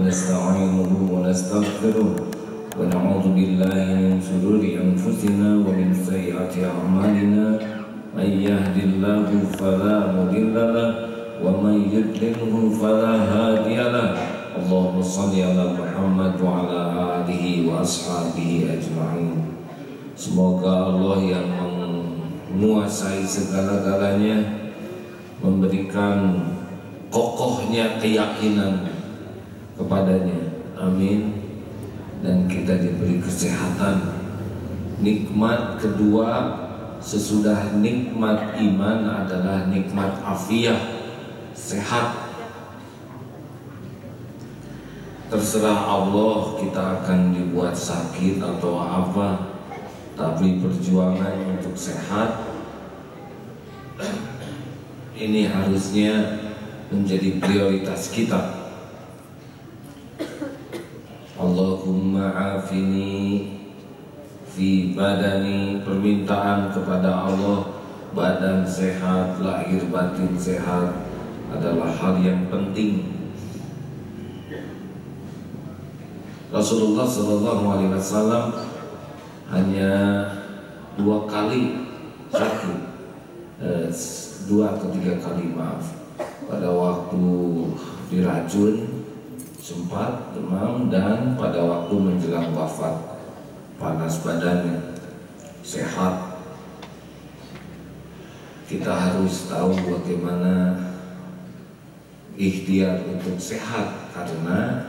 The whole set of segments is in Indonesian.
ونستعينه ونستغفره ونعوذ بالله من شرور أنفسنا ومن سيئات أعمالنا من يهد الله فلا مضل له ومن يضلله فلا هادي له اللهم صل على Muhammad وعلى آله وأصحابه أجمعين. Semoga Allah yang menguasai segala-galanya memberikan kokohnya keyakinan kepadanya, amin. Dan kita diberi kesehatan. Nikmat kedua sesudah nikmat iman adalah nikmat afiah, sehat. Terserah Allah kita akan dibuat sakit atau apa, tapi perjuangan untuk sehat ini harusnya menjadi prioritas kita. Allahumma afini fi badani, permintaan kepada Allah badan sehat, lahir batin sehat adalah hal yang penting. Rasulullah SAW hanya 2 kali sakit, 2 atau 3 kali maaf, pada waktu diracun sempat demam, dan pada waktu menjelang wafat panas badannya, sehat. Kita harus tahu bagaimana ikhtiar untuk sehat, karena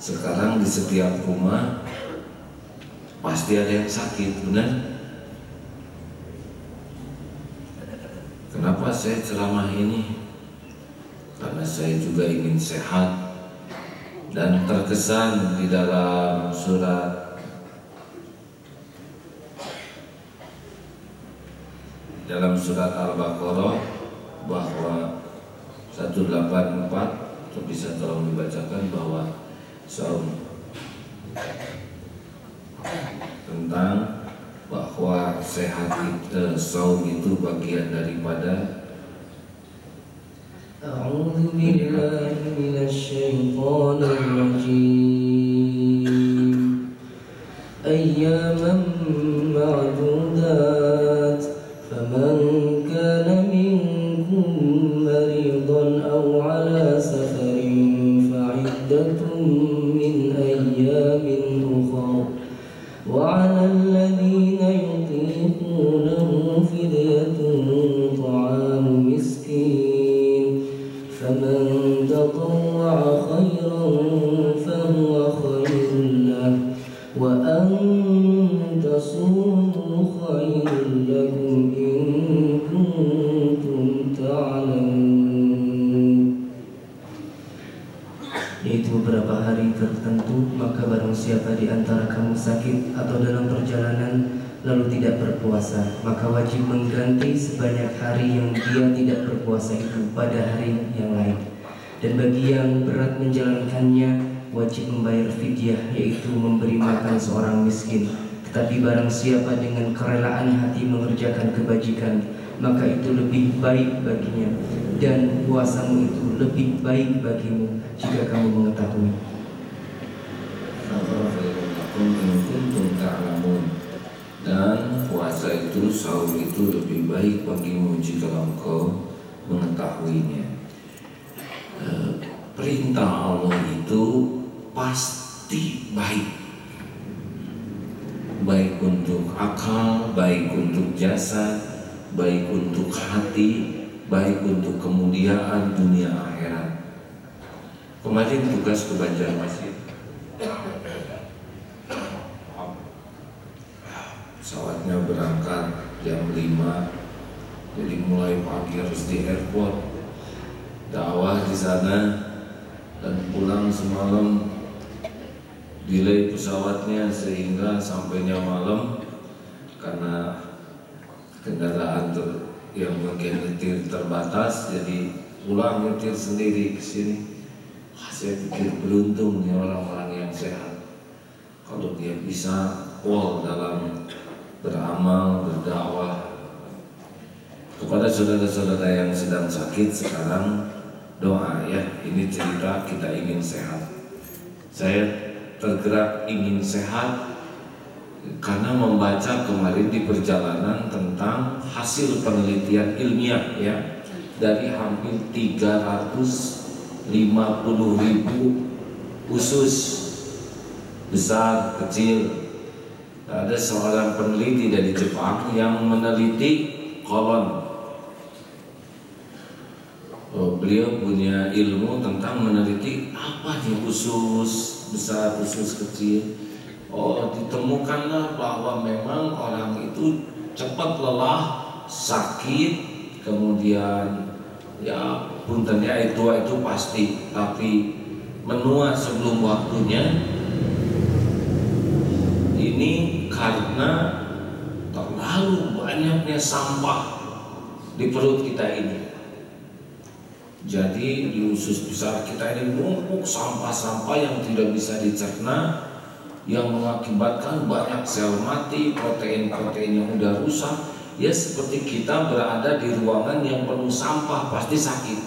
sekarang di setiap rumah pasti ada yang sakit, benar? Kenapa saya ceramah ini? Karena saya juga ingin sehat. Dan terkesan di dalam surat Al-Baqarah bahwa 184, atau bisa tolong dibacakan, bahwa saum tentang bahwa sehat saum itu bagian daripada أعوذ بالله من الشيطان الرجيم أياما معدودات فمن كان منكم مريضا أو على سفر فعدة من أيام أخر وعلى الذين يطيقونه فدية طعام مسكين فمن تطوع خيرا فهو خير له وأن تصوموا خير لكم إن كنتم تعلمون. Yaitu beberapa hari tertentu, maka barang siapa di antara kamu sakit atau dalam perjalanan lalu tidak berpuasa, maka wajib mengganti sebanyak hari yang dia tidak berpuasa itu pada hari yang lain. Dan bagi yang berat menjalankannya, wajib membayar fidyah, yaitu memberi makan seorang miskin. Tetapi barang siapa dengan kerelaan hati mengerjakan kebajikan, maka itu lebih baik baginya, dan puasamu itu lebih baik bagimu jika kamu mengetahui. Dan puasa itu, saum itu lebih baik bagimu jika engkau mengetahuinya. Perintah Allah itu pasti baik, baik untuk akal, baik untuk jasad, baik untuk hati, baik untuk kemuliaan dunia akhirat. Kemarin tugas ke Banjarmasin, pesawatnya berangkat jam 5, jadi mulai pagi harus di airport, dakwah di sana, dan pulang semalam. Delay pesawatnya sehingga sampainya malam karena kendaraan yang bagian nyetir terbatas, jadi pulang nyetir sendiri ke sini. Saya pikir beruntung nih orang-orang yang sehat, kalau dia bisa full dalam beramal, berdakwah. Kepada saudara-saudara yang sedang sakit sekarang, doa ya. Ini cerita kita ingin sehat. Saya tergerak ingin sehat karena membaca kemarin di perjalanan tentang hasil penelitian ilmiah ya, dari hampir 350.000 usus besar, kecil. Ada seorang peneliti dari Jepang yang meneliti kolon. Beliau punya ilmu tentang meneliti apa nih usus besar, usus kecil. Ditemukanlah bahwa memang orang itu cepat lelah, sakit, kemudian ya puntennya itu pasti, tapi menua sebelum waktunya. Ini karena terlalu banyaknya sampah di perut kita ini. Jadi di usus besar kita ini numpuk sampah-sampah yang tidak bisa dicerna, yang mengakibatkan banyak sel mati, protein-protein yang udah rusak. Ya seperti kita berada di ruangan yang penuh sampah, pasti sakit.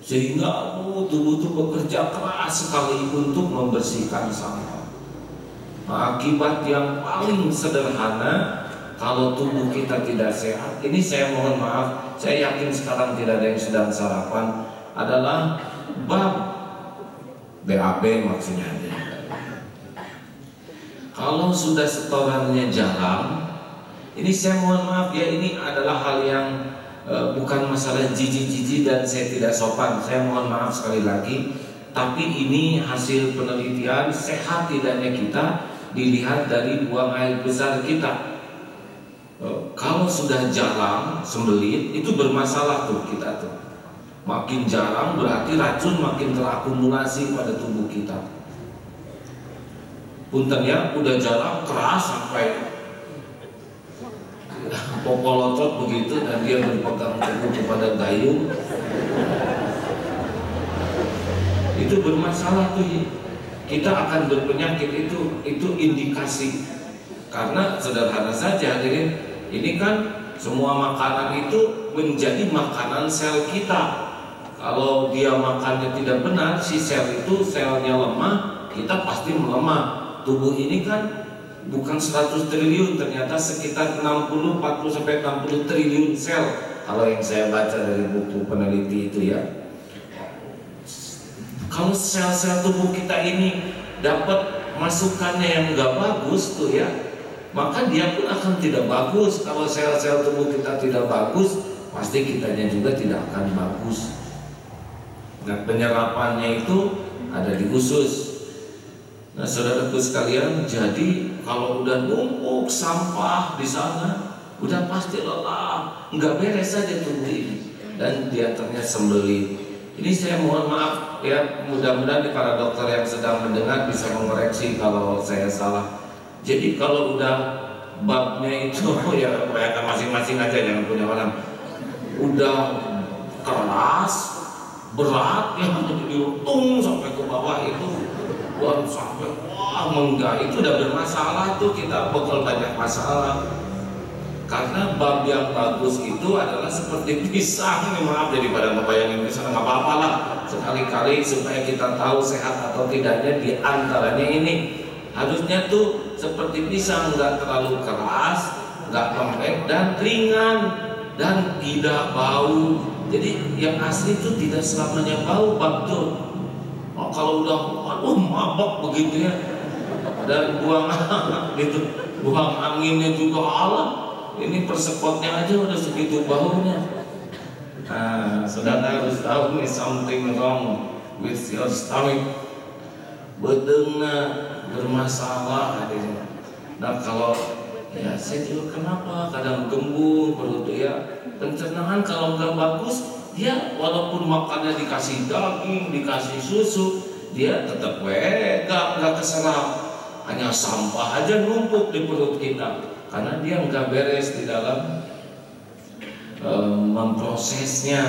Sehingga tubuh itu bekerja keras sekali untuk membersihkan sampah. Akibat yang paling sederhana kalau tubuh kita tidak sehat, ini saya mohon maaf, saya yakin sekarang tidak ada yang sedang sarapan, adalah BAB maksudnya. Kalau sudah setorannya jarang, ini saya mohon maaf ya, ini adalah hal yang bukan masalah jijik-jijik dan saya tidak sopan, saya mohon maaf sekali lagi, tapi ini hasil penelitian sehat tidaknya kita dilihat dari buang air besar kita. Kalau sudah jarang sembelit itu bermasalah tuh kita tuh. Makin jarang berarti racun makin terakumulasi pada tubuh kita. Punten ya, udah jarang keras sampai popolotot begitu dan dia berpegang teguh kepada gayung. Itu bermasalah tuh. Kita akan berpenyakit, itu indikasi. Karena sederhana saja, jadi ini kan semua makanan itu menjadi makanan sel kita. Kalau dia makannya tidak benar, si sel itu selnya lemah, kita pasti melemah. Tubuh ini kan bukan 100 triliun, ternyata sekitar 40 sampai 60 triliun sel. Kalau yang saya baca dari buku peneliti itu ya. Kalau sel-sel tubuh kita ini dapat masukannya yang nggak bagus tuh ya, maka dia pun akan tidak bagus. Kalau sel-sel tubuh kita tidak bagus, pasti kitanya juga tidak akan bagus. Nah, penyerapannya itu ada di usus. Nah, saudaraku sekalian, jadi kalau udah numpuk sampah di sana, udah pasti lelah, nggak beres saja tubuh ini, dan diantaranya sembelit. Ini saya mohon maaf ya, mudah-mudahan para dokter yang sedang mendengar bisa mengoreksi kalau saya salah. Jadi kalau udah babnya itu ya bayangkan masing-masing aja, jangan punya orang. Udah keras, berat, yang diutung sampai ke bawah itu, baru sampai menggah, itu udah bermasalah tuh, kita bakal banyak masalah. Karena bab yang bagus itu adalah seperti pisang, maaf daripada ngebayangin pisang, nggak apa-apa lah sekali-kali supaya kita tahu sehat atau tidaknya. Di antaranya ini harusnya tuh seperti pisang, nggak terlalu keras, nggak lembek dan ringan dan tidak bau. Jadi yang asli itu tidak selamanya bau bab tuh. Kalau udah mabok begitu ya, dan buang gitu, buang anginnya juga Allah. Ini persepotnya aja udah segitu baunya. Nah, saudara harus tahu nih something wrong with your stomach. Bedengna bermasalah adanya. Nah kalau ya saya juga kenapa kadang gembung perut ya, pencernaan kalau nggak bagus, dia walaupun makannya dikasih daging, dikasih susu, dia tetap nggak keserap. Hanya sampah aja numpuk di perut kita. Karena dia nggak beres di dalam memprosesnya,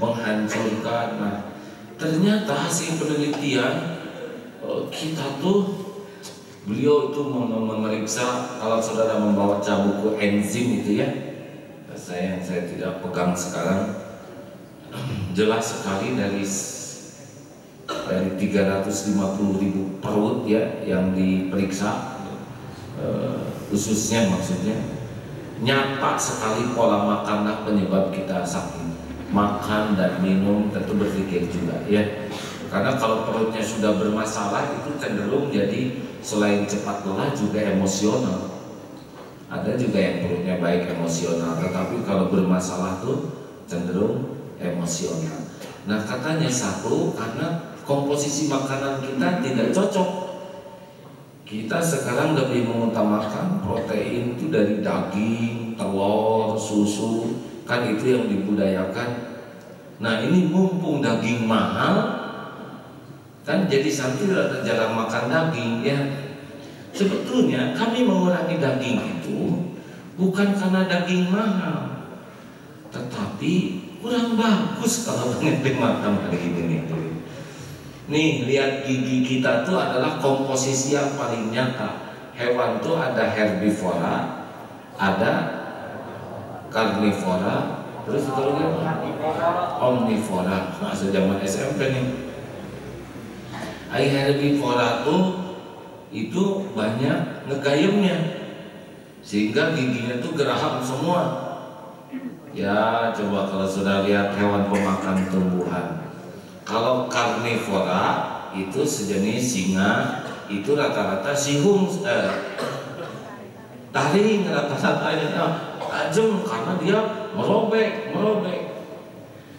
menghancurkan. Nah, ternyata hasil penelitian kita tuh, beliau itu memeriksa, kalau saudara membaca buku enzim itu ya, saya tidak pegang sekarang, jelas sekali dari dari 350.000 perut ya yang diperiksa, khususnya maksudnya nyata sekali pola makanlah penyebab kita sakit. Makan dan minum tentu berpikir juga ya, karena kalau perutnya sudah bermasalah itu cenderung jadi selain cepat lelah juga emosional. Ada juga yang perutnya baik emosional, tetapi kalau bermasalah tuh cenderung emosional. Nah katanya satu, karena komposisi makanan kita tidak cocok. Kita sekarang lebih mengutamakan protein itu dari daging, telur, susu, kan itu yang dibudayakan. Nah ini mumpung daging mahal, kan jadi santri jarang makan daging ya. Sebetulnya kami mengurangi daging itu bukan karena daging mahal, tetapi kurang bagus kalau banyak dimakan hari ini. Nih lihat gigi kita tuh adalah komposisi yang paling nyata. Hewan tuh ada herbivora, ada karnivora, terus itu lagi omnivora. Masa zaman SMP nih. Herbivora tuh itu banyak ngegayemnya sehingga giginya tuh geraham semua. Ya coba kalau sudah lihat hewan pemakan tumbuhan. Kalau karnivora itu sejenis singa, itu rata-rata sihung, taring rata-ratanya tajam karena dia merobek.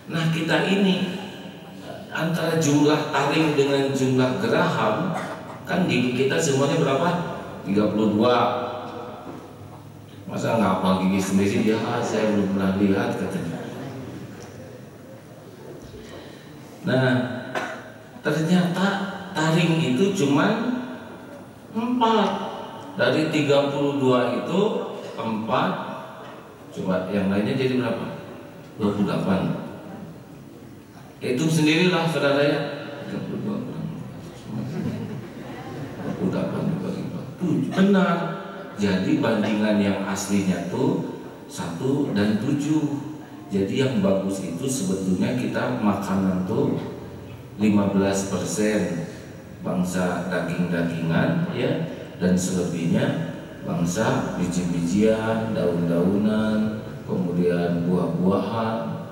Nah kita ini antara jumlah taring dengan jumlah geraham, kan gigi kita semuanya berapa? 32. Masa nggak hafal gigi sendiri? Ya saya belum pernah lihat katanya. Nah ternyata taring itu cuman 4 dari 32 itu 4. Coba yang lainnya jadi berapa? 28. Hitung sendirilah saudara ya. 32 kurang 28 dibagi 4. Benar. Jadi bandingan yang aslinya tuh 1 dan 7. Jadi yang bagus itu sebetulnya kita makanan tuh 15% bangsa daging-dagingan ya, dan selebihnya bangsa biji-bijian, daun-daunan, kemudian buah-buahan.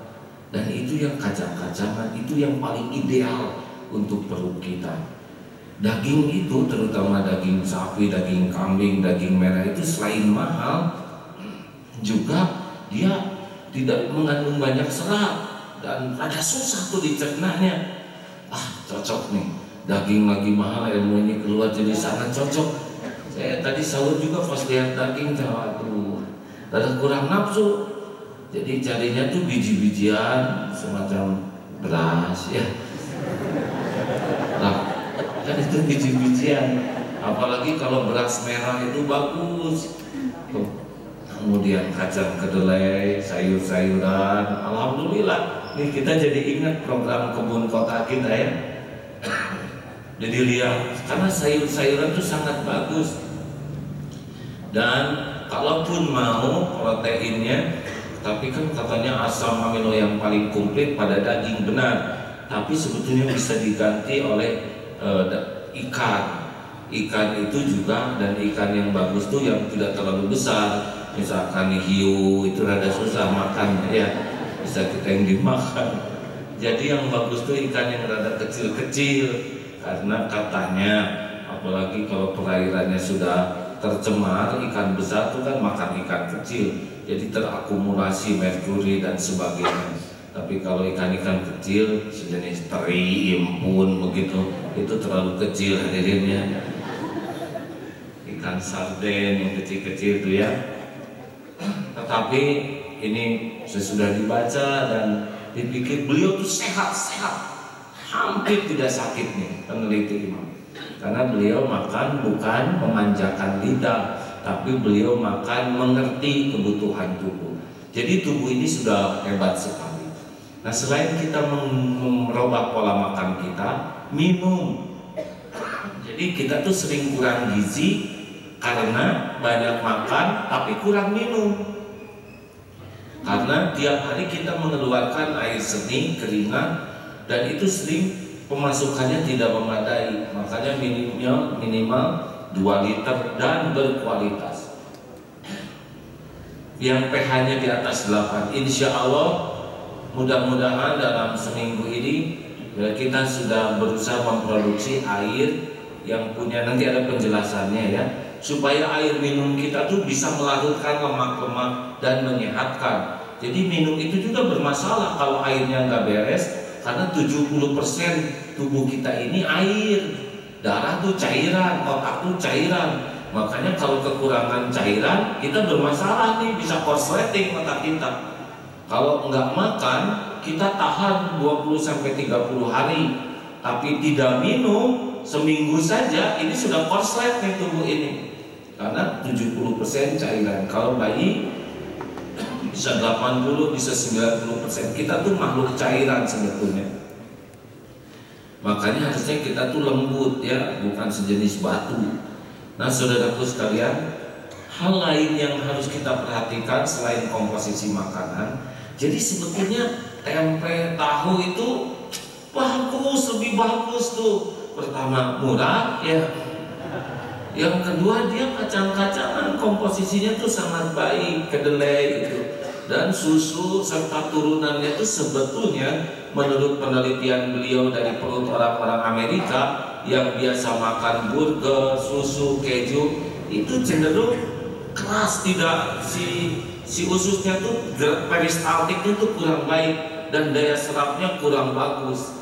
Dan itu yang kacang-kacangan, itu yang paling ideal untuk perut kita. Daging itu terutama daging sapi, daging kambing, daging merah itu selain mahal juga dia tidak mengandung banyak serat dan rada susah tuh dicernanya. Cocok nih, daging lagi mahal, ilmu ini keluar jadi sangat cocok. Saya tadi sahur juga pas lihat daging, aduh, rada kurang nafsu. Jadi carinya tuh biji-bijian semacam beras ya. Nah, kan itu biji-bijian. Apalagi kalau beras merah itu bagus. Kemudian kacang kedelai, sayur-sayuran. Alhamdulillah, nih kita jadi ingat program kebun kota kita ya. Jadi lihat, karena sayur-sayuran itu sangat bagus. Dan kalaupun mau proteinnya, tapi kan katanya asam amino yang paling komplit pada daging, benar. Tapi sebetulnya bisa diganti oleh ikan. Ikan itu juga, dan ikan yang bagus tuh yang tidak terlalu besar. Misalkan hiu itu rada susah makan ya, bisa kita yang dimakan. Jadi yang bagus tuh ikan yang rada kecil-kecil, karena katanya apalagi kalau perairannya sudah tercemar, ikan besar tuh kan makan ikan kecil, jadi terakumulasi merkuri dan sebagainya. Tapi kalau ikan-ikan kecil sejenis teri, impun begitu, itu terlalu kecil hadirinnya. Ikan sarden yang kecil-kecil itu ya. Tetapi ini sesudah dibaca dan dipikir beliau tuh sehat-sehat, hampir tidak sakit nih peneliti ini. Karena beliau makan bukan memanjakan lidah, tapi beliau makan mengerti kebutuhan tubuh. Jadi tubuh ini sudah hebat sekali. Nah selain kita merubah pola makan kita, minum. Jadi kita tuh sering kurang gizi karena banyak makan tapi kurang minum. Karena tiap hari kita mengeluarkan air seni, keringat, dan itu sering pemasukannya tidak memadai, makanya minimal 2 liter dan berkualitas. Yang pH-nya di atas 8, insya Allah mudah-mudahan dalam seminggu ini kita sudah berusaha memproduksi air yang punya, nanti ada penjelasannya ya, supaya air minum kita tuh bisa melarutkan lemak-lemak dan menyehatkan. Jadi minum itu juga bermasalah kalau airnya nggak beres, karena 70% tubuh kita ini air. Darah tuh cairan, otak tuh cairan. Makanya kalau kekurangan cairan kita bermasalah nih, bisa korsleting otak kita. Kalau nggak makan kita tahan 20-30 hari, tapi tidak minum seminggu saja ini sudah korslet nih tubuh ini, karena 70% cairan. Kalau bayi bisa 80, bisa 90%. Kita tuh makhluk cairan sebetulnya. Makanya harusnya kita tuh lembut ya, bukan sejenis batu. Nah saudaraku sekalian, hal lain yang harus kita perhatikan selain komposisi makanan, jadi sebetulnya tempe, tahu itu bagus, lebih bagus tuh. Pertama murah ya, yang kedua dia kacang-kacangan, komposisinya tuh sangat baik, kedelai itu, dan susu serta turunannya itu sebetulnya menurut penelitian beliau dari perut orang-orang Amerika yang biasa makan burger, susu, keju, itu cenderung keras, tidak si ususnya tuh peristaltiknya tuh kurang baik dan daya serapnya kurang bagus.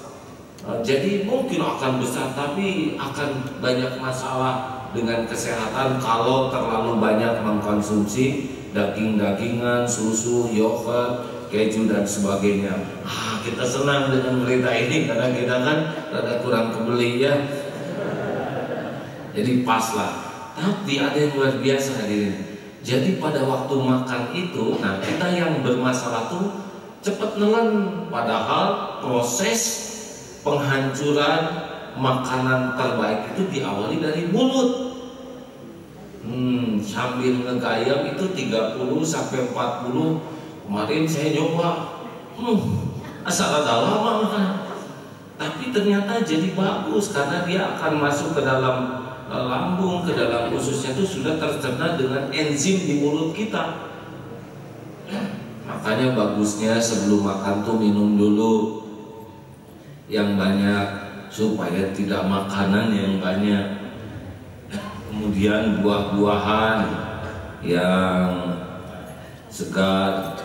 Jadi mungkin akan besar tapi akan banyak masalah dengan kesehatan kalau terlalu banyak mengkonsumsi daging-dagingan, susu, yogurt, keju dan sebagainya. Kita senang dengan berita ini karena kita kan rada kurang kebeli ya. Jadi pas lah. Tapi ada yang luar biasa hadirin. Jadi pada waktu makan itu, nah kita yang bermasalah tuh cepat nelen, padahal proses penghancuran makanan terbaik itu diawali dari mulut. Sambil ngegayam itu 30-40. Kemarin saya nyoba, asal ada lama makan, tapi ternyata jadi bagus karena dia akan masuk ke dalam lambung, ke dalam ususnya itu sudah tercerna dengan enzim di mulut kita. Makanya bagusnya sebelum makan tuh minum dulu yang banyak supaya tidak makanan yang banyak. Kemudian buah-buahan yang segar,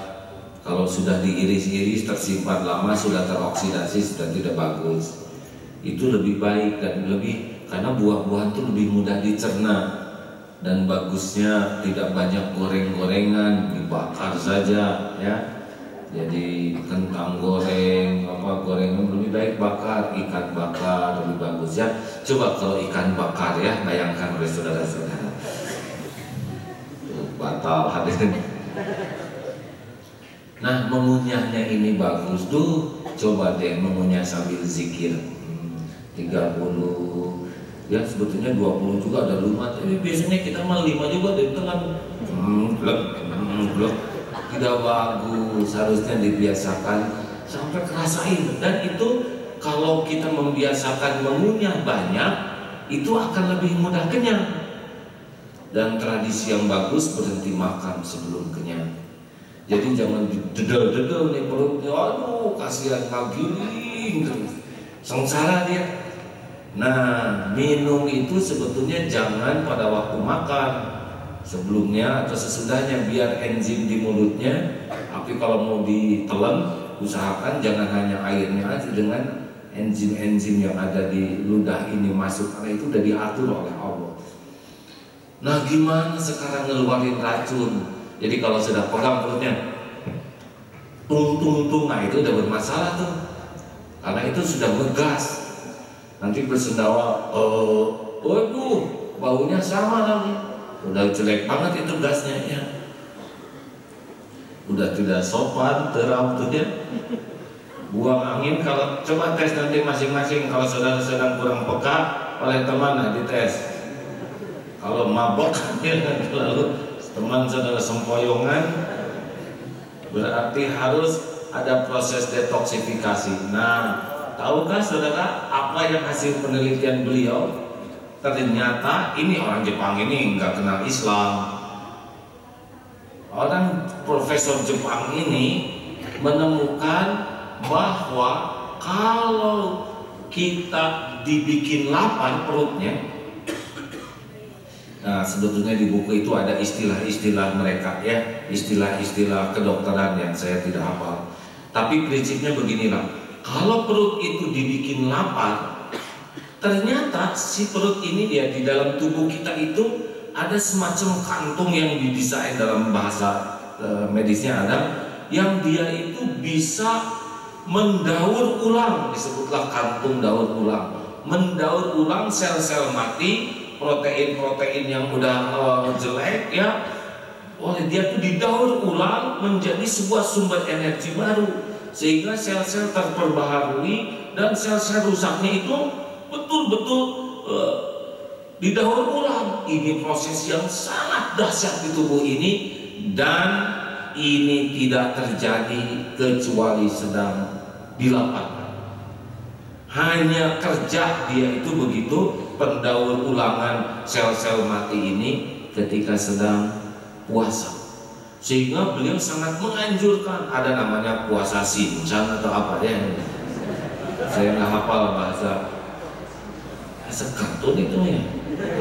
kalau sudah diiris-iris tersimpan lama sudah teroksidasi, sudah tidak bagus. Itu lebih baik dan lebih, karena buah-buahan itu lebih mudah dicerna, dan bagusnya tidak banyak goreng-gorengan, dibakar saja ya. Jadi kentang goreng, gorengan lebih baik bakar, ikan bakar lebih bagus ya. Coba kalau ikan bakar ya, bayangkan oleh saudara-saudara, batal hadirin. Nah mengunyahnya ini bagus tuh, coba deh mengunyah sambil zikir 30, ya sebetulnya 20 juga ada lumat, tapi biasanya kita mah 5 juga di tengah blok. Tidak bagus, harusnya dibiasakan sampai kerasain. Dan itu kalau kita membiasakan mengunyah banyak, itu akan lebih mudah kenyang. Dan tradisi yang bagus berhenti makan sebelum kenyang. Jadi jangan dedel-dedel nih perutnya, aduh kasihan ngagiling terus, sengsara dia. Nah minum itu sebetulnya jangan pada waktu makan, sebelumnya atau sesudahnya, biar enzim di mulutnya. Tapi kalau mau ditelan, usahakan jangan hanya airnya aja, dengan enzim-enzim yang ada di ludah ini masuk, karena itu udah diatur oleh Allah. Nah gimana sekarang ngeluarin racun? Jadi kalau sudah pegang perutnya tung, nah itu udah bermasalah tuh, karena itu sudah ngegas. Nanti bersendawa, waduh baunya sama lagi, udah jelek banget itu gasnya ya. Udah tidak sopan, terap tuh ya. Buang angin. Kalau coba tes nanti masing-masing, kalau saudara sedang kurang peka oleh teman, nah dites. Kalau mabok lalu teman saudara sempoyongan, berarti harus ada proses detoksifikasi. Nah tahukah saudara apa yang hasil penelitian beliau? Ternyata ini orang Jepang ini nggak kenal Islam. Orang profesor Jepang ini menemukan bahwa kalau kita dibikin lapar perutnya, nah sebetulnya di buku itu ada istilah-istilah mereka ya, istilah-istilah kedokteran yang saya tidak hafal. Tapi prinsipnya beginilah, kalau perut itu dibikin lapar, ternyata si perut ini dia di dalam tubuh kita itu ada semacam kantung yang didesain dalam bahasa medisnya ada, yang dia itu bisa mendaur ulang, disebutlah kantung daur ulang, mendaur ulang sel-sel mati, protein-protein yang udah jelek ya, oleh dia tuh didaur ulang menjadi sebuah sumber energi baru, sehingga sel-sel terperbaharui dan sel-sel rusaknya itu betul-betul didaur ulang. Ini proses yang sangat dahsyat di tubuh ini, dan ini tidak terjadi kecuali sedang dilaporkan. Hanya kerja dia itu begitu, pendaur ulangan sel-sel mati ini ketika sedang puasa. Sehingga beliau sangat menganjurkan, ada namanya puasa Shinchan atau apa ya, saya nggak hafal bahasa kartun itu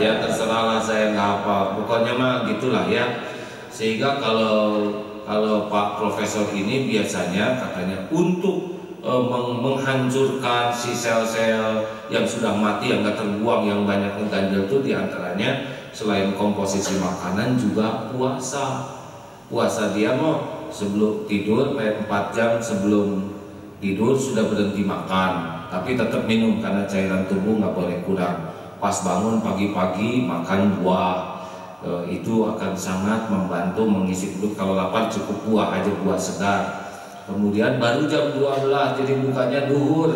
ya terserahlah, saya nggak hafal, pokoknya mah gitulah ya. Sehingga kalau Pak Profesor ini biasanya katanya untuk menghancurkan si sel-sel yang sudah mati, yang nggak terbuang, yang banyak mengganjal itu diantaranya selain komposisi makanan juga puasa. Puasa dia mau sebelum tidur 4 jam sebelum tidur sudah berhenti makan, tapi tetap minum karena cairan tubuh nggak boleh kurang. Pas bangun pagi-pagi makan buah, itu akan sangat membantu mengisi perut. Kalau lapar cukup buah aja, buah segar. Kemudian baru jam 12, jadi bukanya duhur,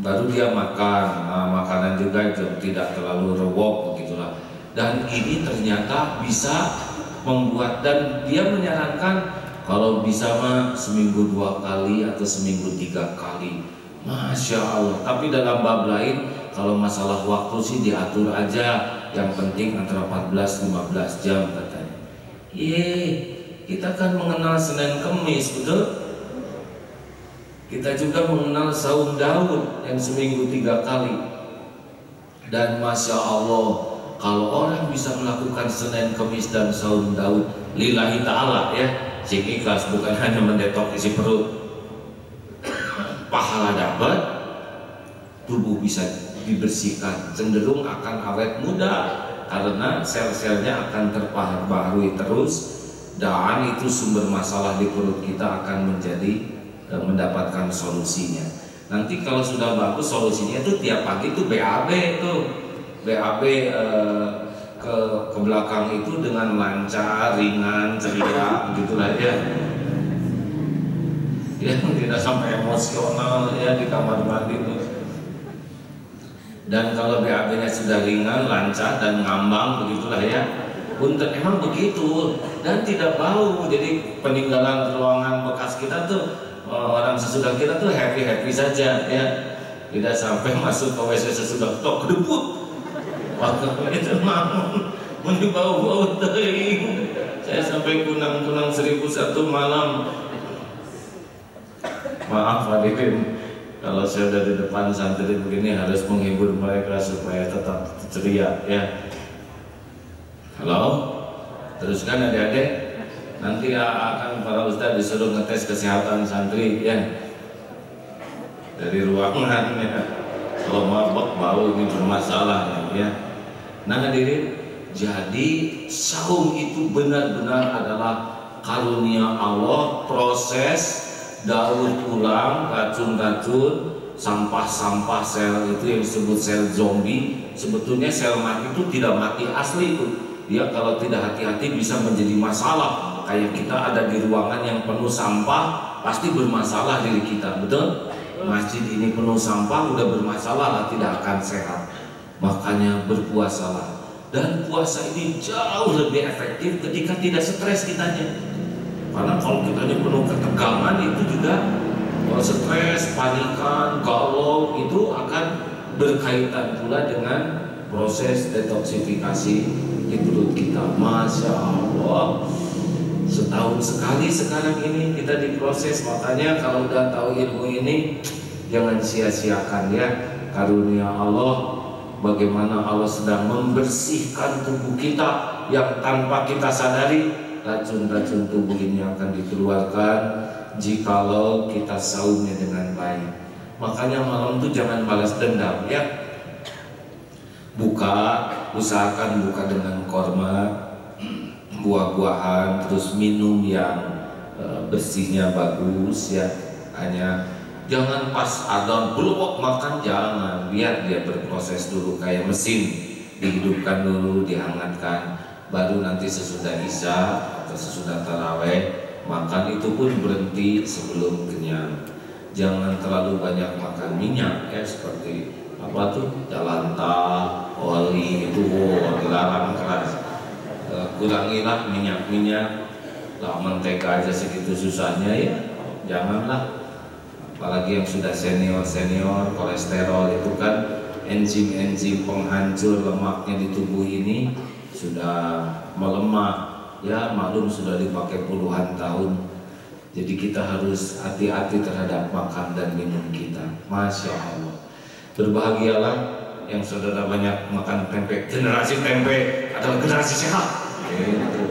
baru dia makan. Nah, makanan juga tidak terlalu rewok begitulah. Dan ini ternyata bisa membuat, dan dia menyarankan kalau bisa mah seminggu 2 kali atau seminggu 3 kali. Masya Allah. Tapi dalam bab lain, kalau masalah waktu sih diatur aja, yang penting antara 14-15 jam katanya. Kita kan mengenal Senin Kemis, betul? Kita juga mengenal Saum Daud yang seminggu 3 kali. Dan Masya Allah, kalau orang bisa melakukan Senin Kemis dan Saum Daud lillahi ta'ala ya, sing ikhlas, bukan hanya mendetok isi perut, pahala dapat, tubuh bisa dibersihkan, cenderung akan awet muda karena sel-selnya akan terbaharui terus, dan itu sumber masalah di perut kita akan mendapatkan solusinya. Nanti kalau sudah bagus solusinya tuh tiap pagi tuh BAB tuh, BAB ke belakang itu dengan lancar, ringan, ceria, begitulah ya. Ya tidak sampai emosional ya di kamar mandi tuh. Dan kalau BAB-nya sudah ringan, lancar dan ngambang, begitulah ya. Punten emang begitu, dan tidak bau. Jadi peninggalan ruangan bekas kita tuh, orang sesudah kita tuh happy saja ya. Tidak sampai masuk ke WC sesudah tok kedebut. Waktu itu namun bau-bau teuing. Saya sampai kunang-kunang 1001 malam. Maaf hadirin, kalau saya ada di depan santri begini harus menghibur mereka supaya tetap ceria ya. Halo, teruskan adik-adik. Nanti akan para ustadz disuruh ngetes kesehatan santri ya, dari ruangan ya. Kalau mabok bau ini bermasalah ya. Nah hadirin, jadi saum itu benar-benar adalah karunia Allah, proses daur ulang racun-racun, sampah-sampah sel itu yang disebut sel zombie. Sebetulnya sel mati itu tidak mati asli itu. Dia kalau tidak hati-hati bisa menjadi masalah. Kayak kita ada di ruangan yang penuh sampah, pasti bermasalah diri kita, betul? Masjid ini penuh sampah, udah bermasalah lah, tidak akan sehat. Makanya berpuasalah. Dan puasa ini jauh lebih efektif ketika tidak stres kitanya. Karena kalau kitanya penuh ketegangan itu juga Kalau stres, panikan, galau itu akan berkaitan pula dengan proses detoksifikasi di perut kita. Masya Allah, setahun sekali sekarang ini kita diproses. Makanya kalau udah tahu ilmu ini, jangan sia-siakan ya karunia Allah. Bagaimana Allah sedang membersihkan tubuh kita yang tanpa kita sadari racun-racun tubuh ini akan dikeluarkan jikalau kita saumnya dengan baik. Makanya malam itu jangan balas dendam ya. Usahakan buka dengan korma, buah-buahan, terus minum yang bersihnya bagus ya. Hanya jangan pas adzan belum makan, jangan, biar dia berproses dulu kayak mesin, dihidupkan dulu, dihangatkan, baru nanti sesudah isya atau sesudah taraweh makan. Itu pun berhenti sebelum kenyang. Jangan terlalu banyak makan minyak ya, seperti apa tuh jalanta, oli itu dilarang keras. Kurangilah minyak-minyak, lah mentega aja segitu susahnya ya, janganlah. Apalagi yang sudah senior, kolesterol itu kan enzim-enzim penghancur lemaknya di tubuh ini sudah melemah ya, maklum sudah dipakai puluhan tahun. Jadi kita harus hati-hati terhadap makan dan minum kita. Masya Allah, berbahagialah yang saudara banyak makan tempe. Generasi tempe adalah generasi sehat gitu.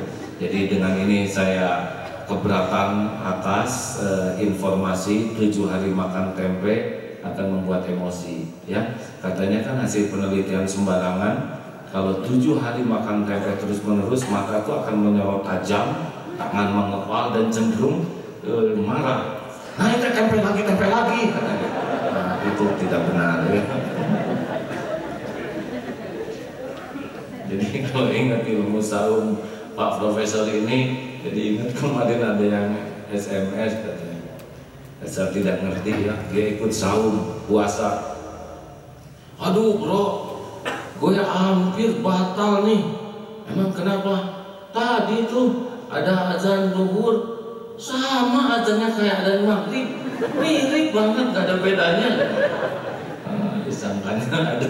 Jadi dengan ini saya keberatan atas informasi 7 hari makan tempe akan membuat emosi ya. Katanya kan hasil penelitian sembarangan, kalau 7 hari makan tempe terus menerus mata itu akan menyorot tajam, tangan mengepal dan cenderung marah. Nah itu tempe lagi katanya. Nah, itu tidak benar ya. Jadi kalau ingat ilmu saum Pak Profesor ini, jadi ingat kemarin ada yang SMS katanya, saya tidak ngerti ya, dia ikut saum puasa. Aduh bro, gue hampir batal nih. Emang kenapa? Tadi tuh ada azan zuhur, sama azannya kayak azan maghrib, mirip banget, gak ada bedanya. Disangkanya ada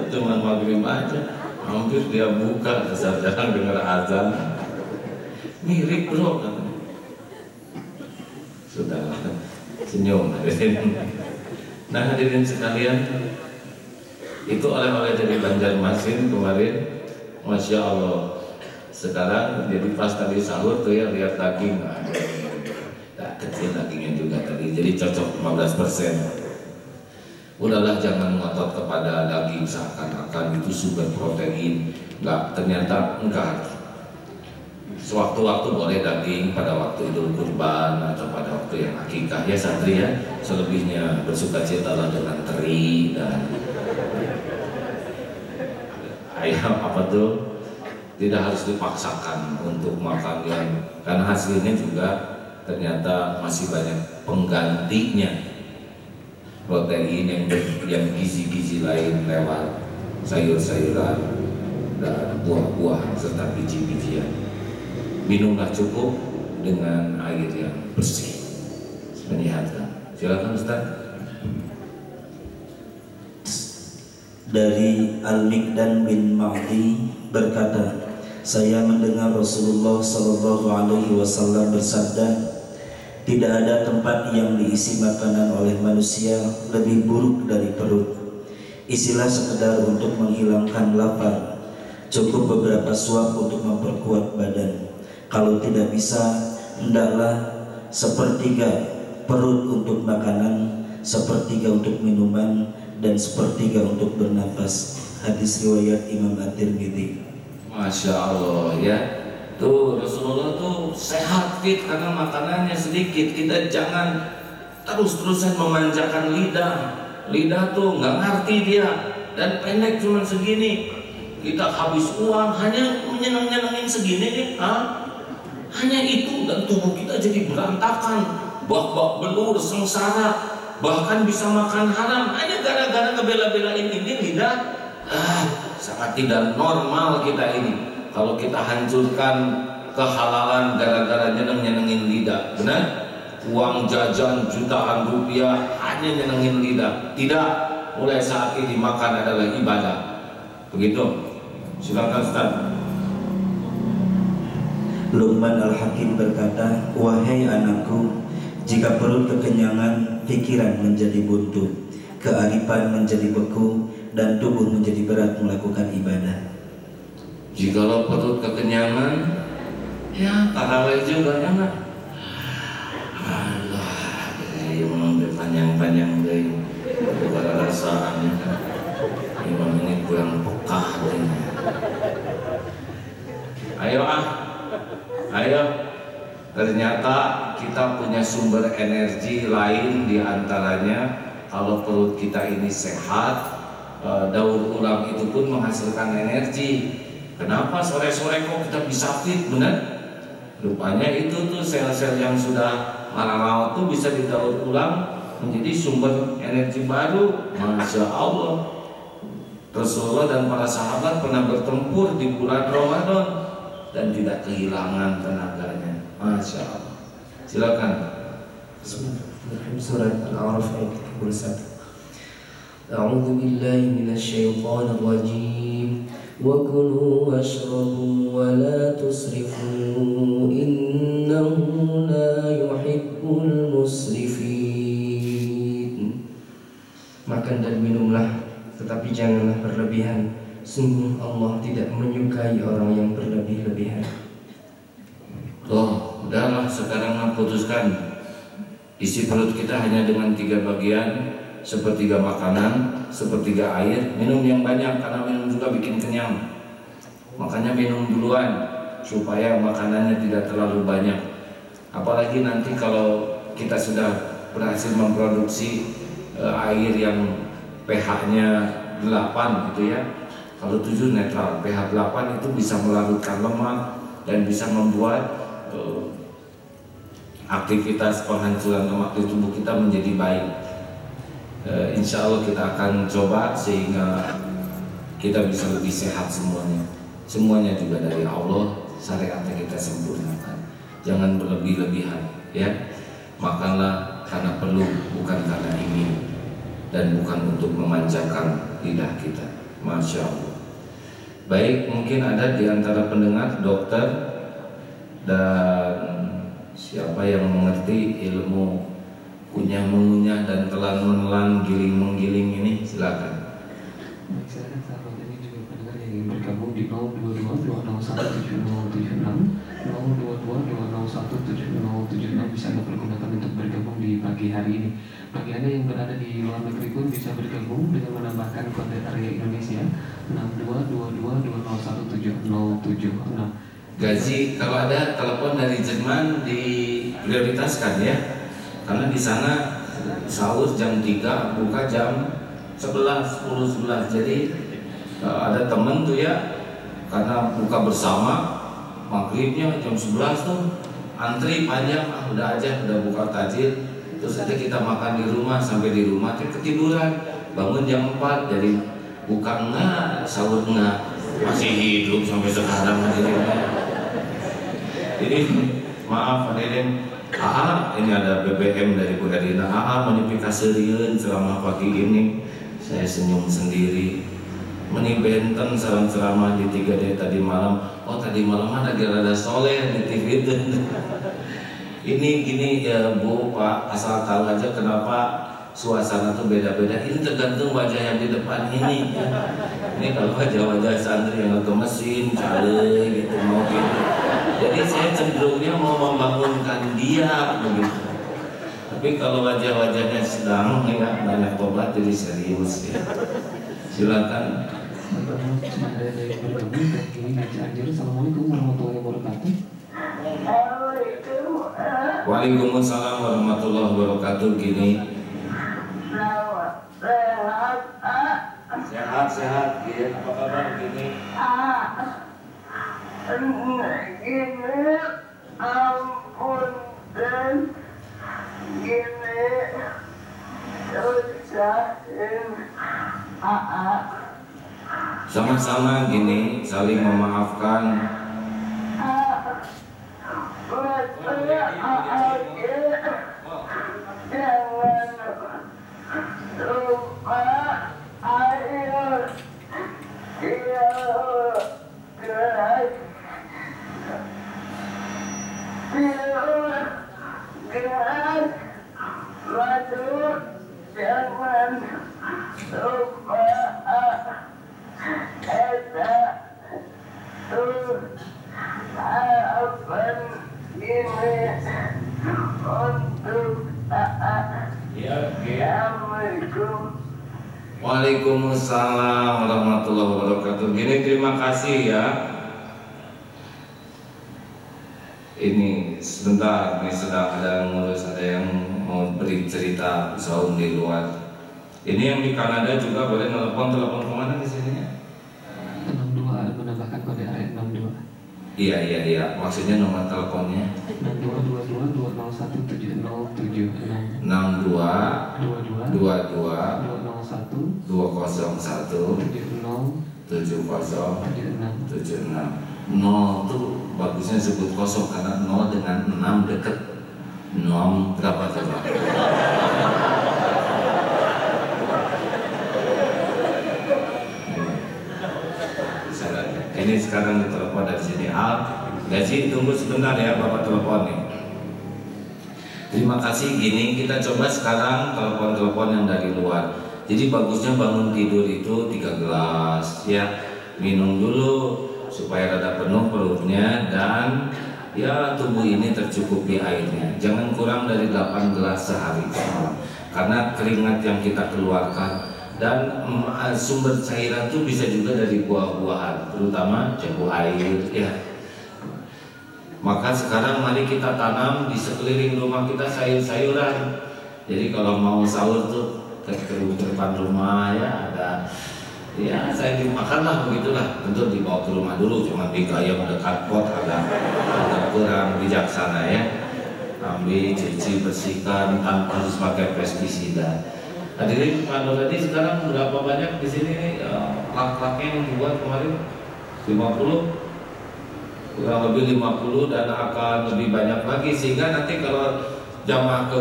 cuma maghrib aja, hampir dia buka, dasar jarang dengar azan. Mirip bro kan. Sudahlah, senyum hadirin. Nah hadirin sekalian, itu oleh-oleh dari Banjarmasin kemarin, Masya Allah. Sekarang jadi pas tadi sahur tuh ya, lihat daging, nah, kecil dagingnya juga tadi, jadi cocok 15%. Udahlah jangan ngotot kepada daging seakan-akan itu sumber protein. Enggak, ternyata enggak. Sewaktu-waktu boleh daging pada waktu Idul Kurban atau pada waktu yang akikah ya santri ya. Selebihnya bersukacitalah dengan teri dan ayam apa tuh, tidak harus dipaksakan untuk makan yang, karena hasilnya juga ternyata masih banyak penggantinya protein yang gizi-gizi lain lewat sayur-sayuran dan buah-buahan serta biji-bijian. Minumlah cukup dengan air yang bersih, menyehatkan. Silakan Ustaz. Dari Al-Miqdan bin Ma'di berkata, saya mendengar Rasulullah Shallallahu Alaihi Wasallam bersabda, tidak ada tempat yang diisi makanan oleh manusia lebih buruk dari perut. Isilah sekedar untuk menghilangkan lapar, cukup beberapa suap untuk memperkuat badan. Kalau tidak bisa, hendaklah sepertiga perut untuk makanan, sepertiga untuk minuman, dan sepertiga untuk bernafas. Hadis riwayat Imam At-Tirmidzi. Masya Allah ya. Tuh Rasulullah tuh sehat fit karena makanannya sedikit. Kita jangan terus-terusan memanjakan lidah. Lidah tuh nggak ngerti dia dan pendek cuma segini. Kita habis uang hanya menyenang-nyenangin segini nih, hanya itu, dan tubuh kita jadi berantakan, bak-bak belur, sengsara, bahkan bisa makan haram hanya gara-gara ngebela-belain ini lidah. Sangat tidak normal kita ini kalau kita hancurkan kehalalan gara-gara nyeneng-nyenengin lidah. Benar? uang jajan jutaan rupiah hanya nyenengin lidah. Tidak, mulai saat ini makan adalah ibadah. Begitu. Silakan Ustaz. Luqman Al-Hakim berkata, wahai anakku, jika perut kekenyangan, pikiran menjadi buntu, kearifan menjadi beku, dan tubuh menjadi berat melakukan ibadah. Jikalau perut kekenyangan, ya tarawih juga enak. Allah, ini mau panjang-panjang deh. Bukan rasaan. Imam ini kurang pekah deh. Ayo. Ternyata kita punya sumber energi lain, diantaranya kalau perut kita ini sehat, daur ulang itu pun menghasilkan energi. Kenapa sore-sore kok kita bisa fit, benar? Rupanya itu tuh sel-sel yang sudah marah tuh bisa didaur ulang menjadi sumber energi baru. Masya Allah. Rasulullah dan para sahabat pernah bertempur di bulan Ramadan dan tidak kehilangan tenaganya. Masya Allah. Silakan. Surat Al-A'raf ayat 31. A'udzu billahi minasyaitonir rajim. Wa kulu washrabu wa la tusrifu innahu la yuhibbul musrifin. Makan dan minumlah, tetapi janganlah berlebihan. Sungguh Allah tidak menyukai orang yang berlebih-lebihan. Loh, udahlah sekarang putuskan. Isi perut kita hanya dengan 3 bagian, sepertiga makanan, sepertiga air. Minum yang banyak, karena minum juga bikin kenyang. Makanya minum duluan supaya makanannya tidak terlalu banyak. Apalagi nanti kalau kita sudah berhasil memproduksi air yang pH-nya 8 gitu ya. Kalau 7 netral, pH 8 itu bisa melarutkan lemak dan bisa membuat aktivitas penghancuran lemak di tubuh kita menjadi baik. Insya Allah kita akan coba sehingga kita bisa lebih sehat semuanya. Semuanya juga dari Allah, syariatnya kita sempurnakan. Jangan berlebih-lebihan, ya. Makanlah karena perlu, bukan karena ingin, dan bukan untuk memanjakan lidah kita. Masya Allah. Baik, mungkin ada di antara pendengar dokter dan siapa yang mengerti ilmu kunyah mengunyah dan telan menelan giling menggiling ini, silakan. Silakan sahabat ini juga pendengar yang ingin bergabung di 022-201-7076 022-201-7076 bisa Anda pergunakan untuk bergabung di pagi hari ini. Bagi Anda yang berada di luar negeri pun bisa bergabung dengan menambahkan kode area Indonesia 6222-201-7076. Gazi, kalau ada telepon dari Jerman diprioritaskan ya, karena di sana sahur jam 3, buka jam 10, 11. Jadi ada temen tuh ya, karena buka bersama maghribnya jam 11 tuh antri panjang, udah aja, udah buka tajil, terus aja kita makan di rumah, sampai di rumah tuh ketiduran, bangun jam 4, jadi buka enggak, sahur enggak, masih hidup sampai sekarang akhirnya. Jadi maaf hadirin, ini ada BBM dari Bu Erina. Monifikasieun ceramah pagi ini. Saya senyum sendiri. Meni benten sareng ceramah di 3D tadi malam. Oh tadi malam ada rada soleh di TV itu. Ini gini ya Bu, Pak, asal tahu aja kenapa suasana tuh beda-beda. Ini tergantung wajah yang di depan ini. Ini kalau wajah-wajah santri yang gemesin, cale gitu, mau gitu. Jadi saya cenderungnya mau membangunkan dia begitu. Tapi kalau wajah-wajahnya sedang ya banyak tobat, jadi serius ya. Silakan. Assalamualaikum warahmatullahi wabarakatuh. Waalaikumsalam warahmatullahi wabarakatuh. Gini. Sehat. Gini. Apa kabar gini? Gini, ampun dan gini, usahin Sama-sama gini, saling memaafkan. Waalaikumsalam warahmatullahi wabarakatuh. Gini, terima kasih ya. Ini sebentar, ini sedang ada ngurus, ada yang mau beri cerita saum di luar. Ini yang di Kanada juga boleh telepon kemana di sini ya? 62 ada menambahkan kode area 62. Iya. Maksudnya nomor teleponnya 6222201707 0 tuh bagusnya sebut kosong karena 0 dengan 6 deket. 6 berapa coba? Ini sekarang ditelepon dari sini. Gaji tunggu sebentar ya, Bapak telepon nih. Terima kasih. Gini, kita coba sekarang telepon yang dari luar. Jadi bagusnya bangun tidur itu 3 gelas ya, minum dulu supaya rada penuh perutnya dan ya tubuh ini tercukupi airnya. Jangan kurang dari 8 gelas sehari karena keringat yang kita keluarkan dan sumber cairan itu bisa juga dari buah-buahan, terutama jambu air ya. Maka sekarang mari kita tanam di sekeliling rumah kita sayur-sayuran. Jadi kalau mau sahur tuh ke depan rumah ya ada ya saya dimakan lah begitulah. Tentu dibawa ke rumah dulu, cuma digayung dekat pot agak kurang bijaksana ya. Ambil, cuci, bersihkan tanpa harus pakai pestisida. Hadirin, kalau tadi sekarang berapa banyak di sini lak-laknya yang dibuat kemarin? 50, kurang lebih 50 dan akan lebih banyak lagi sehingga nanti kalau jamaah ke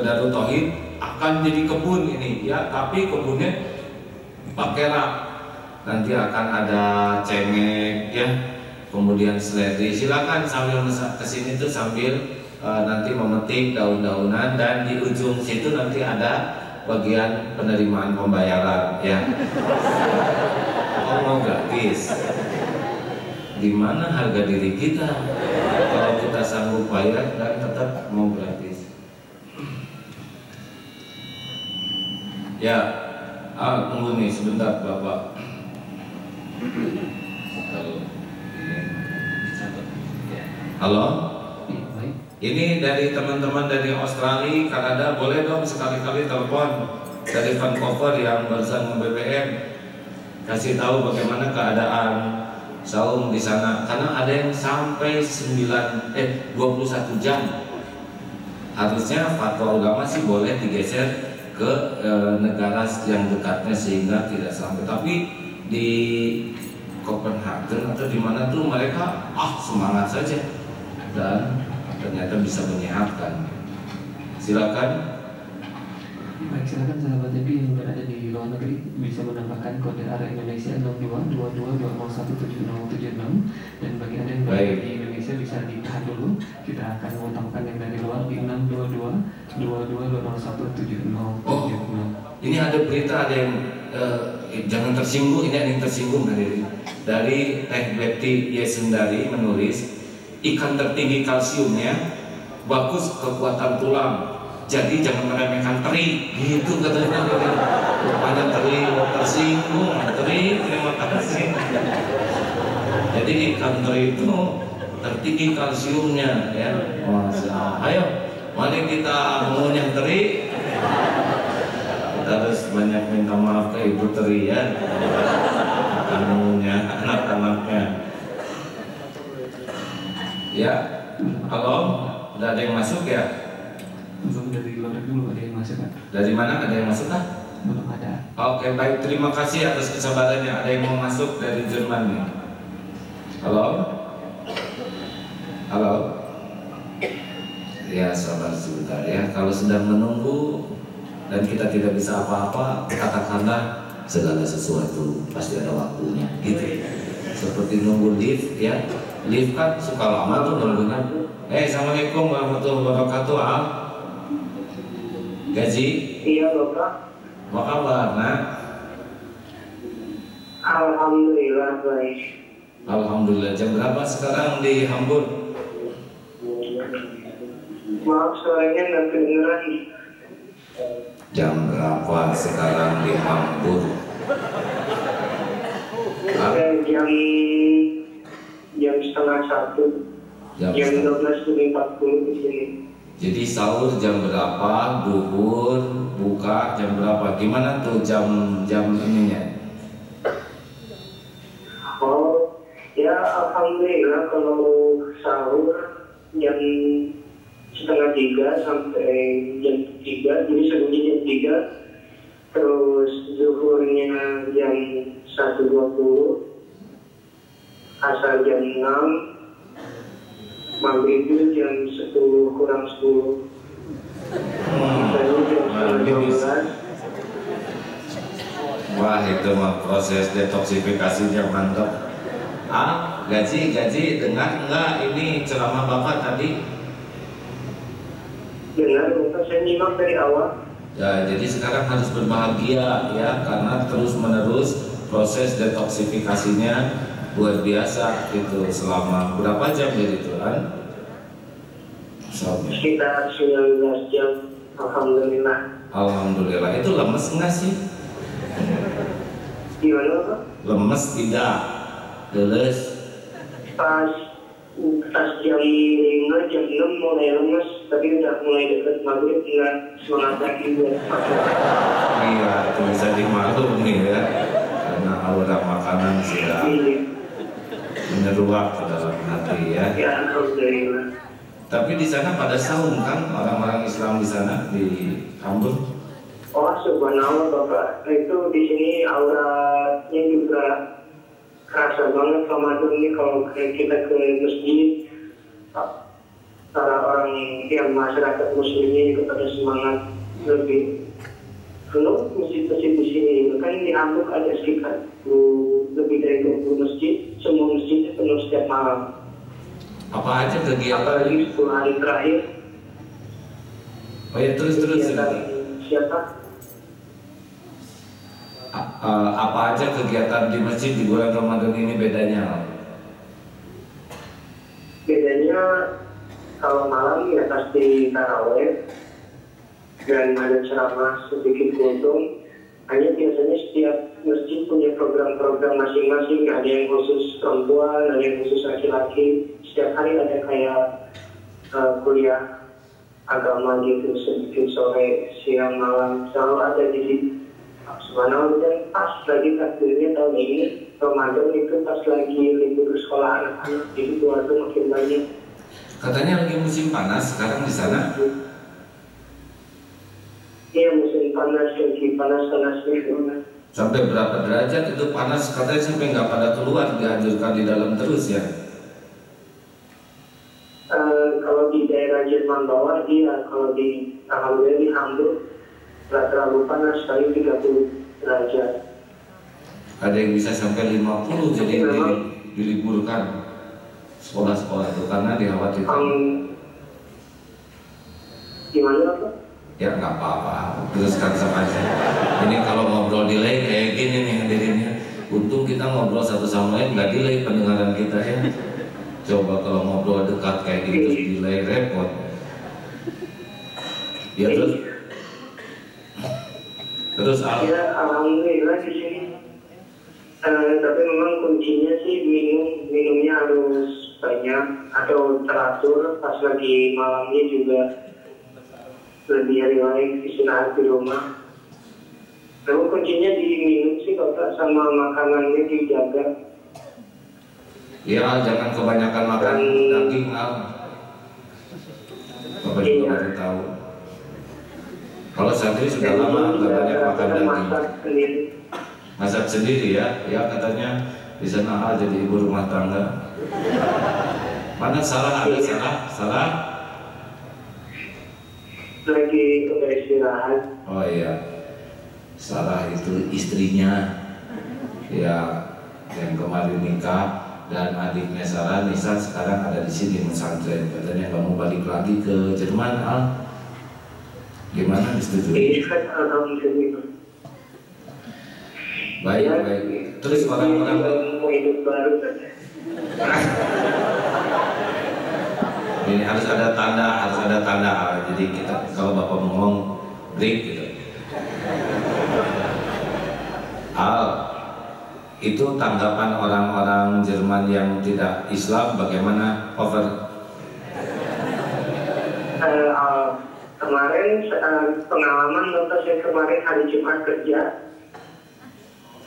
Darut Tauhid akan jadi kebun ini ya, tapi kebunnya pakai rak. Nanti akan ada cengek ya, kemudian seledri. Silakan sambil kesini tuh sambil nanti memetik daun-daunan dan di ujung situ nanti ada bagian penerimaan pembayaran ya. Oh, mau gratis. Di mana harga diri kita kalau kita sanggup bayar dan tetap mau gratis? Ya, tunggu nih sebentar Bapak. Halo? Ini dari teman-teman dari Australia, Kanada, boleh dong sekali-kali telepon dari Vancouver yang barusan nge-BBM, kasih tahu bagaimana keadaan saum di sana, karena ada yang sampai 21 jam. Harusnya fatwa ulama sih boleh digeser ke negara yang dekatnya sehingga tidak sampai. Tapi di Copenhagen atau di mana tuh mereka semangat saja dan ternyata bisa menyehatkan. Silakan. Baik, silakan sahabat TV yang berada di luar negeri bisa menambahkan kode area Indonesia 6222201707 dan bagi anda yang berada di Indonesia bisa ditahan dulu. Kita akan mengutamakan yang dari luar di 622220170. Oh, ini ada berita, ada yang jangan tersinggung, ini ada yang tersinggung dari Teh Betty Yesundari menulis ikan tertinggi kalsiumnya, bagus kekuatan tulang. Jadi jangan meremehkan teri, gitu katanya. Rupanya teri tersinggung, teri terima kasih. Jadi ikan teri itu tertinggi kalsiumnya, ya. Ayo, mari kita mengunyah teri. Kita harus banyak minta maaf ke Ibu Teri ya, mengunyah anak-anaknya. Ya, halo, udah ada yang masuk ya? Belum, dari luar negeri belum ada yang masuk kan? Dari mana ada yang masuk kah? Belum ada. Oke, baik, terima kasih atas kesabarannya. Ada yang mau masuk dari Jerman nih. Halo? Halo? Ya, sabar sebentar ya. Kalau sedang menunggu dan kita tidak bisa apa-apa, katakanlah segala sesuatu pasti ada waktunya. seperti nunggu lift ya. Lift kan suka lama tuh nunggunya. Assalamualaikum warahmatullahi wabarakatuh. Gaji? Iya Bapak. Apa kabar, Nak? Alhamdulillah baik. Alhamdulillah. Jam berapa sekarang di Hamburg? Maaf suaranya nggak kedengeran. Jam berapa sekarang di Hamburg? Jam setengah 1. Jam Jam 12:40 di sini. Jadi sahur jam berapa? Duhur, buka jam berapa? Gimana tuh jam ininya? Oh, ya alhamdulillah kalau sahur jam setengah 3 sampai jam 3, jadi sebelumnya jam 3, terus zuhurnya jam 1.20, asar jam 6, maghrib itu jam 10:50, lalu jam 12. Wah, itu mah proses detoksifikasinya mantap. Gaji dengar enggak ini ceramah Bapak tadi? Dengar Bapak, saya nyimak dari awal. Ya, jadi sekarang harus berbahagia ya, karena terus-menerus proses detoksifikasinya luar biasa gitu. Selama berapa jam jadi itu kan? Sekitar 19 jam, alhamdulillah. Alhamdulillah. Itu lemes enggak sih? Gimana Pak? Lemes tidak? Leles? Pas jam 5, jam 6 mulai lemes, tapi udah mulai dekat maghrib nggak semangat lagi buat pakai. Iya, itu bisa dimaklumi ya, karena aura makanan sudah menyeruak ke dalam hati ya. Ya alhamdulillah. Tapi di sana pada saum kan orang-orang Islam di sana di Hamburg? Oh subhanallah Bapak, itu di sini auranya juga kerasa banget Ramadan ini. Kalau kita ke masjid, para orang yang masyarakat muslimnya juga pada semangat lebih penuh masjid-masjid di sini. Kan di Hamburg ada sekitar lebih dari 20 masjid, semua masjidnya penuh setiap malam. Apa aja kegiatan? Apalagi 10 hari terakhir. Oh ya, terus Siapa? Apa aja kegiatan di masjid di bulan Ramadan ini bedanya? Bedanya kalau malam ya pasti taraweh dan ada ceramah sedikit kultum. Hanya biasanya setiap masjid punya program-program masing-masing. Ada yang khusus perempuan, ada yang khusus laki-laki. Setiap hari ada kayak kuliah agama gitu, sedikit sore, siang, malam, selalu ada di situ. Subhanallah, dan pas lagi takdirnya tahun ini Ramadan itu pas lagi libur sekolah anak-anak, jadi keluarga makin banyak. Katanya lagi musim panas sekarang di sana. Iya, musim panas, lagi panas-panasnya. Sampai berapa derajat itu panas? Katanya sampai nggak pada keluar, dianjurkan di dalam terus ya. Kalau di daerah Jerman bawah, iya. Kalau di alhamdulillah di Hamburg nggak terlalu panas, kali 30 derajat. Ada yang bisa sampai 50, jadi diliburkan sekolah-sekolah itu karena dikhawatirkan. Gimana Pak? Ya nggak apa-apa, teruskan saja. Ini kalau ngobrol delay kayak gini nih hadirinnya. Untung kita ngobrol satu sama lain, nggak delay pendengaran kita ya. Coba kalau ngobrol dekat kayak gitu delay, repot. Ya terus Ya alhamdulillah di sini. Tapi memang kuncinya sih minumnya harus banyak atau teratur. Pas lagi malamnya juga lebih relax, istirahat di rumah. Namun kuncinya di minum sih Bapak, sama makanannya dijaga. ya jangan kebanyakan makan daging Bapak juga baru tahu. Kalau santri sudah lama nggak banyak makan daging. Masak sendiri ya katanya di sana jadi ibu rumah tangga. Mana salah ada salah? Lagi udah istirahat. Oh iya, salah itu istrinya ya yang kemarin nikah dan adiknya Sarah Nisa sekarang ada di sini pesantren. Katanya kamu balik lagi ke Jerman, Al. Gimana, disetujui? Alhamdulillah. Baik, baik. Terus orang-orang mau hidup baru saja. ini harus ada tanda. Jadi kita kalau Bapak ngomong break gitu. Al, itu tanggapan orang-orang Jerman yang tidak Islam bagaimana? Over. Kemarin pengalaman nonton saya kemarin hari Jumat kerja.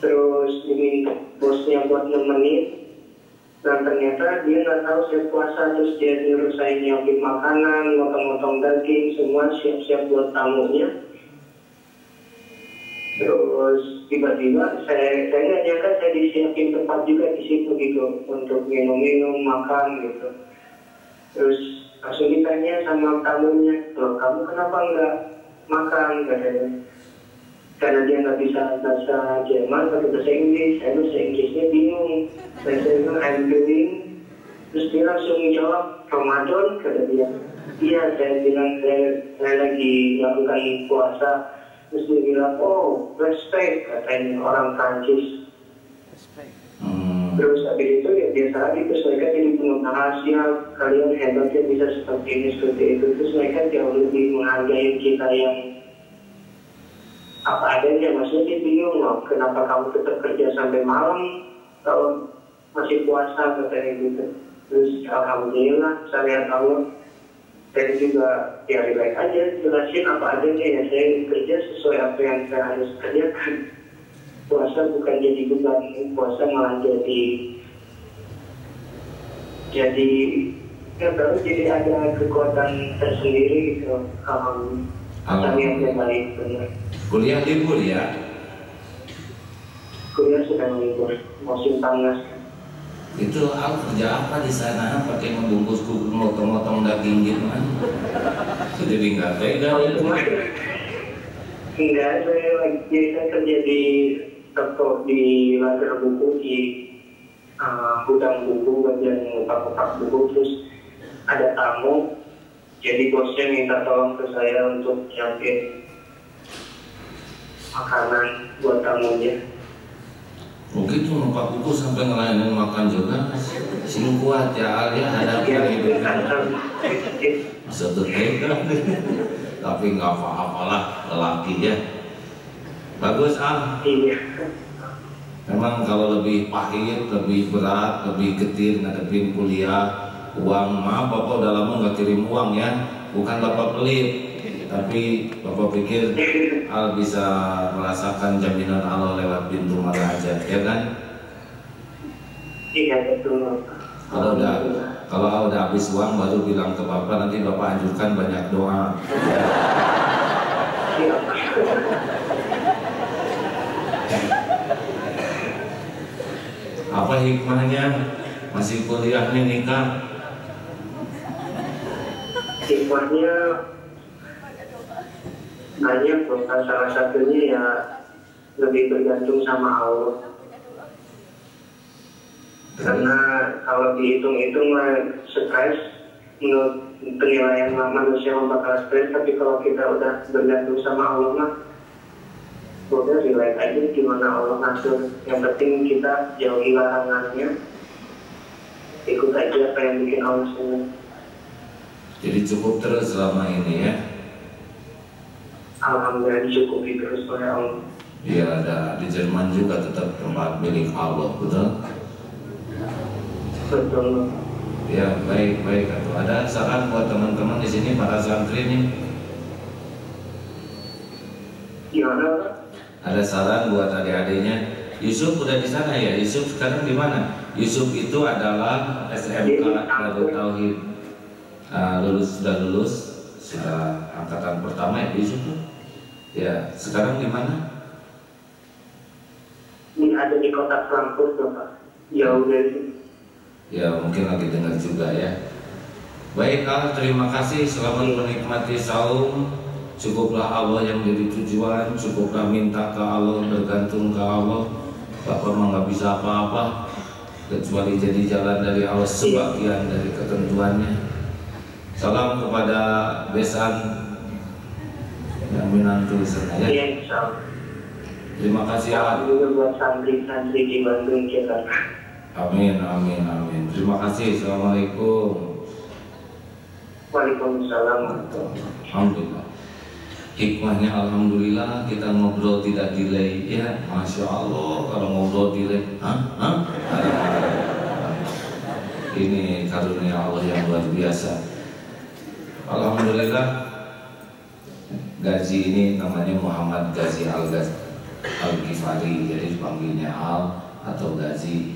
Terus diminta bosnya buat nemenin, dan ternyata dia nggak tahu saya puasa, terus dia nyuruh saya nyiapin makanan, motong-motong daging, semua siap-siap buat tamunya. Terus tiba-tiba saya nggak nyangka saya disiapin tempat juga di situ gitu untuk minum-minum, makan gitu. Terus langsung ditanya sama tamunya, loh kamu kenapa nggak makan, katanya. Karena dia nggak bisa bahasa Jerman atau bahasa Inggris, saya bahasa Inggrisnya bingung. Saya bilang I'm doing, terus dia langsung jawab Ramadan, kata dia. Iya, saya bilang saya lagi melakukan puasa. Terus dia bilang, oh respect, katanya orang Prancis. Terus habis itu ya biasa lagi, terus mereka jadi penuh rahasia, kalian hebatnya bisa seperti ini, seperti itu. Terus mereka jauh lebih menghargai kita yang apa adanya. Maksudnya dia bingung loh, kenapa kamu tetap kerja sampai malam kalau masih puasa, katanya gitu. Terus alhamdulillah saya lihat Allah, saya juga ya relax aja, jelasin apa adanya ya, saya kerja sesuai apa yang saya harus kerjakan. Puasa bukan jadi beban, puasa malah jadi ya baru jadi ada kekuatan tersendiri gitu. Niatnya baik, benar. kuliah libur ya? Kuliah sedang libur, musim panas. Itu Al kerja apa di sana? Pakai membungkus motong-motong daging gitu kan? Jadi nggak tega ya? Enggak, saya kerja di toko, di lager buku, di gudang buku, bagian kotak-kotak buku. Terus ada tamu, jadi bosnya minta tolong ke saya untuk nyiapin makanan buat tamunya. Mungkin tuh numpak buku sampai ngelayanin makan juga. Sini kuat ya Al ya, hadapin hidupnya. Masa tuh tega. Tapi nggak apa-apalah, lelaki ya. Bagus Al. Iya. Memang kalau lebih pahit, lebih berat, lebih getir ngadepin kuliah, uang, maaf Bapak udah lama nggak kirim uang ya. Bukan Bapak pelit, tapi Bapak pikir Al bisa merasakan jaminan Allah lewat pintu mana aja, ya kan? Iya betul. Kalau udah habis uang baru bilang ke Bapak, nanti Bapak anjurkan banyak doa. Iya. Apa hikmahnya masih kuliah nih nikah? Hikmahnya banyak, bukan salah satunya ya lebih bergantung sama Allah. Karena kalau dihitung-hitung stres, menurut penilaian manusia bakal stres, tapi kalau kita udah bergantung sama Allah mah udah relax aja, gimana Allah ngatur. Yang penting kita jauhi larangannya, ikut aja apa yang bikin Allah senang. Jadi cukup terus selama ini ya? Alhamdulillah dicukupi terus oleh Allah. Biar ada di Jerman juga tetap tempat milik Allah, betul? Betul. Ya baik. Ada saran buat teman-teman di sini para santri nih? Gimana Pak? Ada saran buat adik-adiknya? Yusuf udah di sana ya? Yusuf sekarang di mana? Yusuf itu adalah SMK Darut Tauhid. Sudah angkatan pertama ya Yusuf tuh. Ya sekarang di mana? Ini ada di kota Frankfurt Bapak. Jauh dari sini. Ya mungkin lagi dengar juga ya. Baik Al, terima kasih. Selamat menikmati saum. Cukuplah Allah yang jadi tujuan. Cukuplah minta ke Allah, bergantung ke Allah. Bapak mah nggak bisa apa-apa. kecuali jadi jalan dari Allah sebagian dari ketentuannya. Salam kepada besan yang menantu sana ya. Iya, insyaallah. Terima kasih ya. Juga buat santri-santri di Bandung Jakarta. Amin, amin, amin. Terima kasih. Assalamualaikum. Waalaikumsalam. Alhamdulillah. Hikmahnya alhamdulillah kita ngobrol tidak delay ya. Masya Allah kalau ngobrol delay. Ini karunia Allah yang luar biasa. Alhamdulillah, Gazi ini namanya Muhammad Gazi Al-Ghifari, jadi dipanggilnya Al atau Gazi.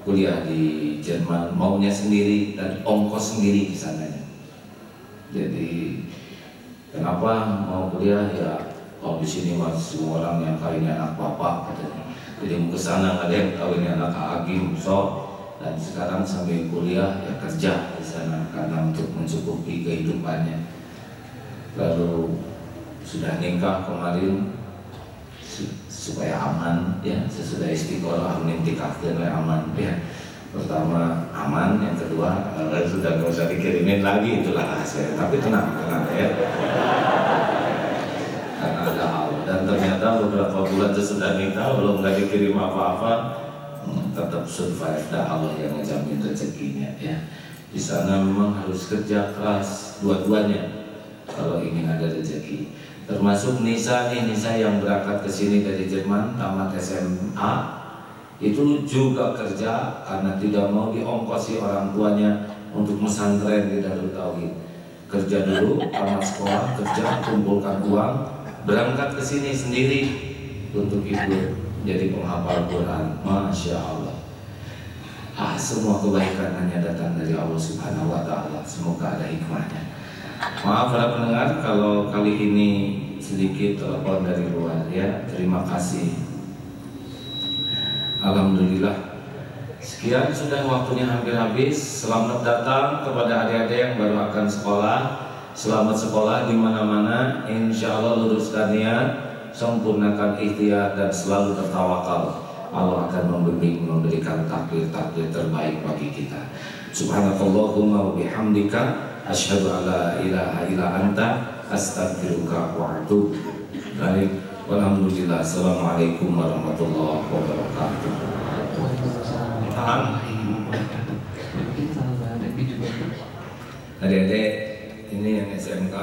Kuliah di Jerman, maunya sendiri dan ongkos sendiri di sananya. Jadi kenapa mau kuliah ya? Kalau di sini masih semua orang yang kayaknya anak bapak katanya. Jadi mau ke sana nggak ada yang tahu ini anak Agim, dan sekarang sambil kuliah ya kerja di sana karena untuk mencukupi kehidupannya. Lalu sudah nikah kemarin supaya aman ya, sesudah istiqoroh nikahkan aman ya. Pertama aman, yang kedua sudah nggak usah dikirimin lagi, itulah rahasia. Tapi tenang ya. Karena ada Allah, dan ternyata beberapa bulan sesudah nikah belum nggak dikirim apa-apa. Tetap survive, dah Allah yang ngejamin rezekinya ya. Di sana memang harus kerja keras dua-duanya kalau ingin ada rezeki. Termasuk Nisa yang berangkat ke sini dari Jerman tamat SMA itu juga kerja karena tidak mau diongkosi orang tuanya untuk pesantren di Darut Tauhid. Kerja dulu, tamat sekolah, kerja, kumpulkan uang, berangkat ke sini sendiri untuk ikut jadi penghafal Quran. Masya Allah. Semua kebaikan hanya datang dari Allah Subhanahu wa Ta'ala. Semoga ada hikmahnya. Maaf para pendengar kalau kali ini sedikit telepon dari luar ya. Terima kasih. Alhamdulillah. Sekian sudah waktunya hampir habis. Selamat datang kepada adik-adik yang baru akan sekolah. Selamat sekolah di mana-mana. Insya Allah luruskan niat, sempurnakan ikhtiar dan selalu bertawakal. Allah akan membimbing, memberikan takdir-takdir terbaik bagi kita. Subhanakallahumma wa bihamdika asyhadu an la ilaha illa anta astaghfiruka wa atubu ilaik. Walhamdulillah. Assalamualaikum warahmatullahi wabarakatuh. Paham? Adik-adik ini yang SMK.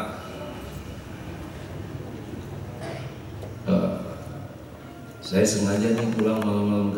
Saya sengaja nih pulang malam-malam